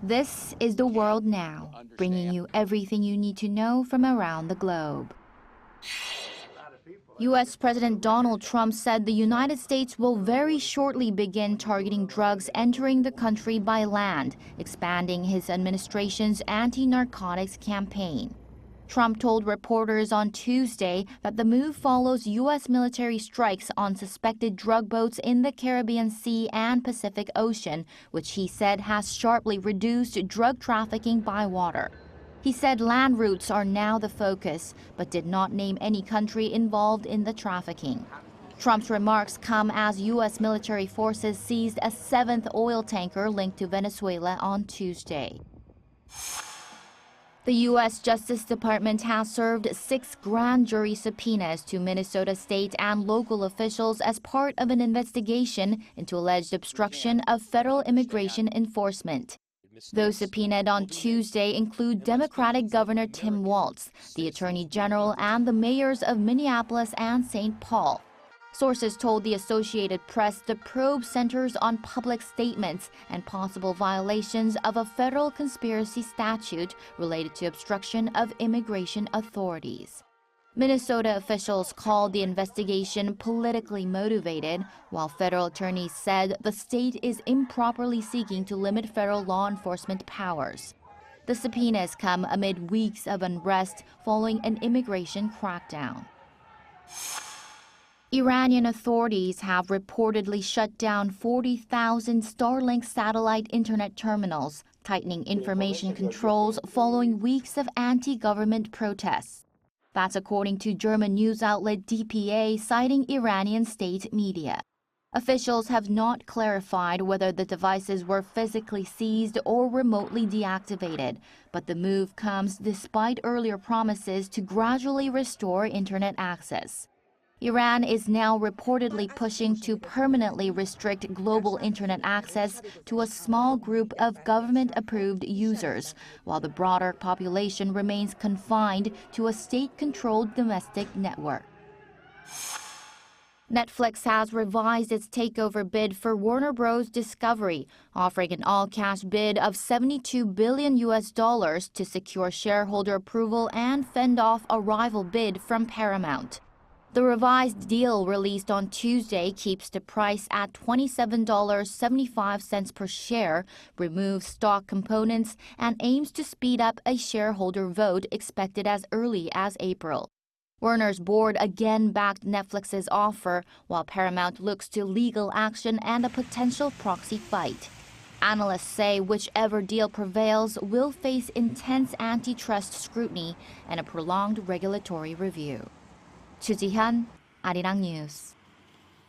This is The World Now, bringing you everything you need to know from around the globe. U.S. President Donald Trump said the United States will very shortly begin targeting drugs entering the country by land, expanding his administration's anti-narcotics campaign. Trump told reporters on Tuesday that the move follows U.S. military strikes on suspected drug boats in the Caribbean Sea and Pacific Ocean, which he said has sharply reduced drug trafficking by water. He said land routes are now the focus, but did not name any country involved in the trafficking. Trump's remarks come as U.S. military forces seized a seventh oil tanker linked to Venezuela on Tuesday. The U.S. Justice Department has served 6 grand jury subpoenas to Minnesota state and local officials as part of an investigation into alleged obstruction of federal immigration enforcement. Those subpoenaed on Tuesday include Democratic Governor Tim Walz, the Attorney General, and the mayors of Minneapolis and St. Paul. Sources told the Associated Press the probe centers on public statements and possible violations of a federal conspiracy statute related to obstruction of immigration authorities. Minnesota officials called the investigation politically motivated, while federal attorneys said the state is improperly seeking to limit federal law enforcement powers. The subpoenas come amid weeks of unrest following an immigration crackdown. Iranian authorities have reportedly shut down 40,000 Starlink satellite internet terminals, tightening information controls following weeks of anti-government protests. That's according to German news outlet DPA, citing Iranian state media. Officials have not clarified whether the devices were physically seized or remotely deactivated, but the move comes despite earlier promises to gradually restore internet access. Iran is now reportedly pushing to permanently restrict global internet access to a small group of government-approved users, while the broader population remains confined to a state-controlled domestic network. Netflix has revised its takeover bid for Warner Bros. Discovery, offering an all-cash bid of $72 billion to secure shareholder approval and fend off a rival bid from Paramount. The revised deal released on Tuesday keeps the price at $27.75 per share, removes stock components, and aims to speed up a shareholder vote expected as early as April. Warner's board again backed Netflix's offer, while Paramount looks to legal action and a potential proxy fight. Analysts say whichever deal prevails will face intense antitrust scrutiny and a prolonged regulatory review. 주지현, 아리랑뉴스.